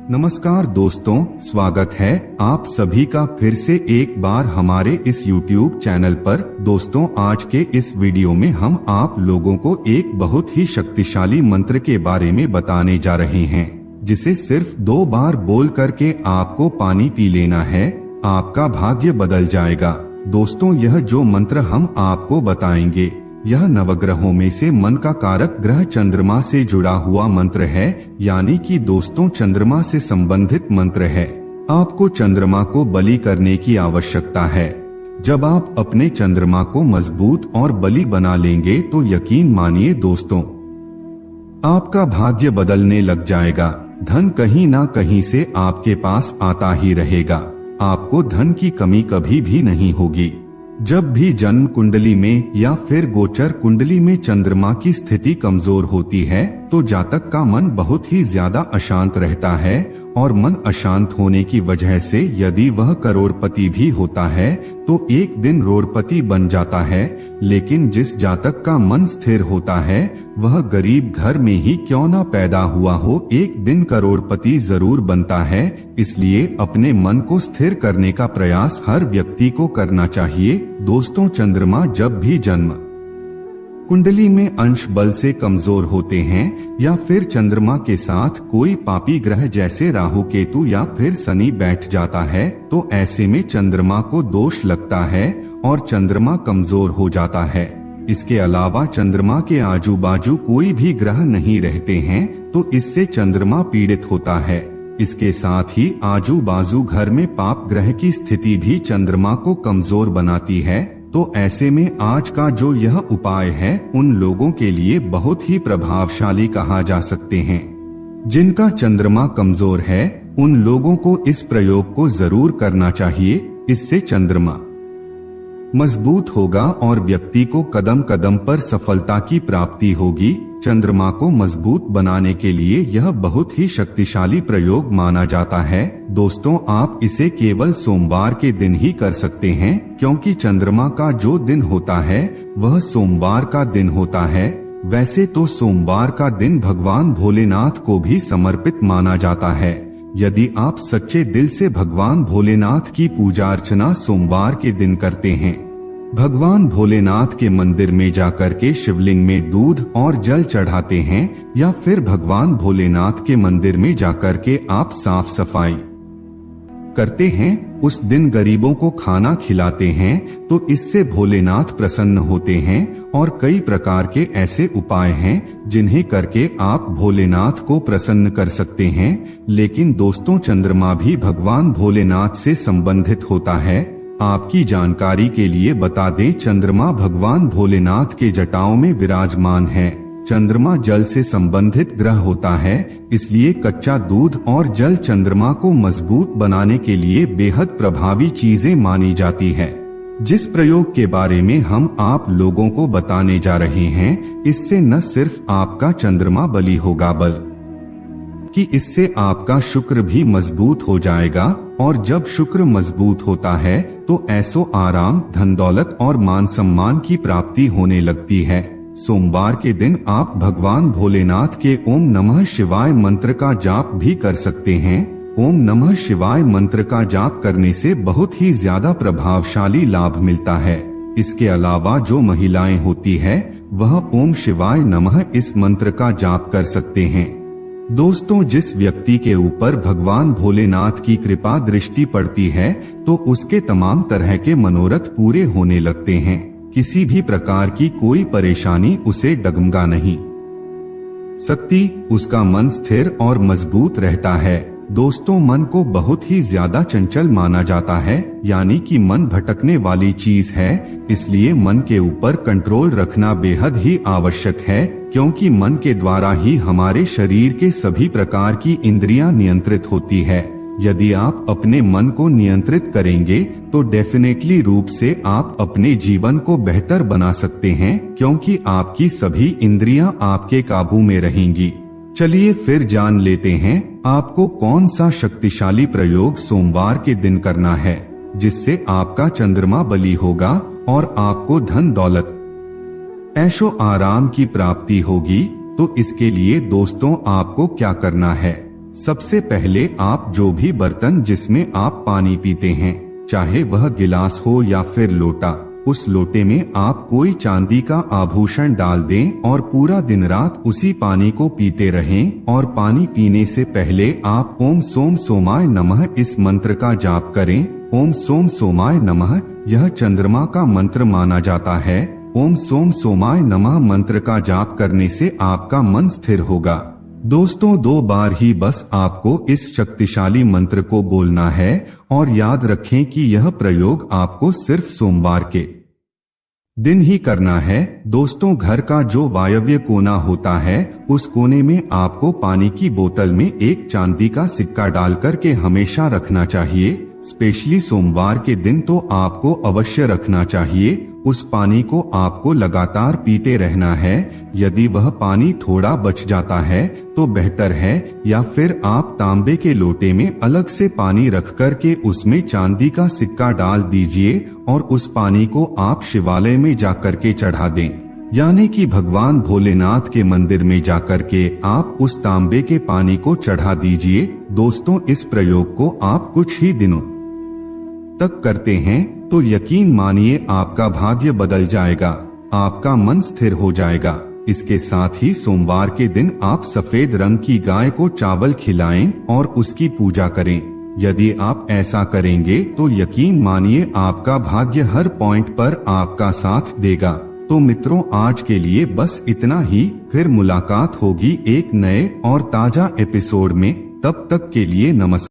नमस्कार दोस्तों, स्वागत है आप सभी का फिर से एक बार हमारे इस YouTube चैनल पर। दोस्तों, आज के इस वीडियो में हम आप लोगों को एक बहुत ही शक्तिशाली मंत्र के बारे में बताने जा रहे हैं, जिसे सिर्फ 2 बार बोल करके आपको पानी पी लेना है, आपका भाग्य बदल जाएगा। दोस्तों, यह जो मंत्र हम आपको बताएंगे यह नवग्रहों में से मन का कारक ग्रह चंद्रमा से जुड़ा हुआ मंत्र है, यानी कि दोस्तों चंद्रमा से संबंधित मंत्र है। आपको चंद्रमा को बलि करने की आवश्यकता है। जब आप अपने चंद्रमा को मजबूत और बलि बना लेंगे तो यकीन मानिए दोस्तों, आपका भाग्य बदलने लग जाएगा। धन कहीं ना कहीं से आपके पास आता ही रहेगा। आपको धन की कमी कभी भी नहीं होगी। जब भी जन्म कुंडली में या फिर गोचर कुंडली में चंद्रमा की स्थिति कमजोर होती है तो जातक का मन बहुत ही ज्यादा अशांत रहता है, और मन अशांत होने की वजह से यदि वह करोड़पति भी होता है तो एक दिन रोड़पति बन जाता है। लेकिन जिस जातक का मन स्थिर होता है वह गरीब घर में ही क्यों ना पैदा हुआ हो, एक दिन करोड़पति जरूर बनता है। इसलिए अपने मन को स्थिर करने का प्रयास हर व्यक्ति को करना चाहिए। दोस्तों, चंद्रमा जब भी जन्म कुंडली में अंश बल से कमजोर होते हैं या फिर चंद्रमा के साथ कोई पापी ग्रह जैसे राहु केतु या फिर शनि बैठ जाता है तो ऐसे में चंद्रमा को दोष लगता है और चंद्रमा कमजोर हो जाता है। इसके अलावा चंद्रमा के आजू बाजू कोई भी ग्रह नहीं रहते हैं तो इससे चंद्रमा पीड़ित होता है। इसके साथ ही आजू बाजू घर में पाप ग्रह की स्थिति भी चंद्रमा को कमजोर बनाती है। तो ऐसे में आज का जो यह उपाय है उन लोगों के लिए बहुत ही प्रभावशाली कहा जा सकते हैं। जिनका चंद्रमा कमजोर है उन लोगों को इस प्रयोग को जरूर करना चाहिए। इससे चंद्रमा मजबूत होगा और व्यक्ति को कदम कदम पर सफलता की प्राप्ति होगी। चंद्रमा को मजबूत बनाने के लिए यह बहुत ही शक्तिशाली प्रयोग माना जाता है। दोस्तों, आप इसे केवल सोमवार के दिन ही कर सकते हैं, क्योंकि चंद्रमा का जो दिन होता है वह सोमवार का दिन होता है। वैसे तो सोमवार का दिन भगवान भोलेनाथ को भी समर्पित माना जाता है। यदि आप सच्चे दिल से भगवान भोलेनाथ की पूजा अर्चना सोमवार के दिन करते हैं, भगवान भोलेनाथ के मंदिर में जाकर के शिवलिंग में दूध और जल चढ़ाते हैं या फिर भगवान भोलेनाथ के मंदिर में जाकर के आप साफ सफाई करते हैं, उस दिन गरीबों को खाना खिलाते हैं तो इससे भोलेनाथ प्रसन्न होते हैं। और कई प्रकार के ऐसे उपाय हैं जिन्हें करके आप भोलेनाथ को प्रसन्न कर सकते हैं। लेकिन दोस्तों, चंद्रमा भी भगवान भोलेनाथ से संबंधित होता है। आपकी जानकारी के लिए बता दें, चंद्रमा भगवान भोलेनाथ के जटाओं में विराजमान है। चंद्रमा जल से संबंधित ग्रह होता है, इसलिए कच्चा दूध और जल चंद्रमा को मजबूत बनाने के लिए बेहद प्रभावी चीजें मानी जाती है। जिस प्रयोग के बारे में हम आप लोगों को बताने जा रहे हैं, इससे न सिर्फ आपका चंद्रमा बलि होगा बल्कि इससे आपका शुक्र भी मजबूत हो जाएगा। और जब शुक्र मजबूत होता है तो ऐसो आराम, धन दौलत और मान सम्मान की प्राप्ति होने लगती है। सोमवार के दिन आप भगवान भोलेनाथ के ओम नमः शिवाय मंत्र का जाप भी कर सकते हैं। ओम नमः शिवाय मंत्र का जाप करने से बहुत ही ज्यादा प्रभावशाली लाभ मिलता है। इसके अलावा जो महिलाएं होती है वह ओम शिवाय नमः इस मंत्र का जाप कर सकते हैं। दोस्तों, जिस व्यक्ति के ऊपर भगवान भोलेनाथ की कृपा दृष्टि पड़ती है तो उसके तमाम तरह के मनोरथ पूरे होने लगते हैं। किसी भी प्रकार की कोई परेशानी उसे डगमगा नहीं सकती। उसका मन स्थिर और मजबूत रहता है। दोस्तों, मन को बहुत ही ज्यादा चंचल माना जाता है, यानी कि मन भटकने वाली चीज है। इसलिए मन के ऊपर कंट्रोल रखना बेहद ही आवश्यक है, क्योंकि मन के द्वारा ही हमारे शरीर के सभी प्रकार की इंद्रियां नियंत्रित होती है। यदि आप अपने मन को नियंत्रित करेंगे तो डेफिनेटली रूप से आप अपने जीवन को बेहतर बना सकते हैं, क्योंकि आपकी सभी इंद्रियां आपके काबू में रहेंगी। चलिए फिर जान लेते हैं आपको कौन सा शक्तिशाली प्रयोग सोमवार के दिन करना है, जिससे आपका चंद्रमा बलि होगा और आपको धन दौलत, ऐशो आराम की प्राप्ति होगी। तो इसके लिए दोस्तों आपको क्या करना है? सबसे पहले आप जो भी बर्तन जिसमें आप पानी पीते हैं, चाहे वह गिलास हो या फिर लोटा, उस लोटे में आप कोई चांदी का आभूषण डाल दें और पूरा दिन रात उसी पानी को पीते रहें। और पानी पीने से पहले आप ओम सोम सोमाय नमः इस मंत्र का जाप करें। ओम सोम सोमाय नमः यह चंद्रमा का मंत्र माना जाता है। ओम सोम सोमाय नमः मंत्र का जाप करने से आपका मन स्थिर होगा। दोस्तों 2 बार ही बस आपको इस शक्तिशाली मंत्र को बोलना है और याद रखें कि यह प्रयोग आपको सिर्फ सोमवार के दिन ही करना है। दोस्तों घर का जो वायव्य कोना होता है, उस कोने में आपको पानी की बोतल में एक चांदी का सिक्का डालकर के हमेशा रखना चाहिए। स्पेशली सोमवार के दिन तो आपको अवश्य रखना चाहिए। उस पानी को आपको लगातार पीते रहना है। यदि वह पानी थोड़ा बच जाता है तो बेहतर है, या फिर आप तांबे के लोटे में अलग से पानी रख कर के उसमें चांदी का सिक्का डाल दीजिए और उस पानी को आप शिवालय में जाकर के चढ़ा दें, यानी कि भगवान भोलेनाथ के मंदिर में जाकर के आप उस तांबे के पानी को चढ़ा दीजिए। दोस्तों इस प्रयोग को आप कुछ ही दिनों तक करते हैं तो यकीन मानिए आपका भाग्य बदल जाएगा, आपका मन स्थिर हो जाएगा। इसके साथ ही सोमवार के दिन आप सफेद रंग की गाय को चावल खिलाएं और उसकी पूजा करें। यदि आप ऐसा करेंगे तो यकीन मानिए आपका भाग्य हर पॉइंट पर आपका साथ देगा। तो मित्रों आज के लिए बस इतना ही। फिर मुलाकात होगी एक नए और ताजा एपिसोड में। तब तक के लिए नमस्कार।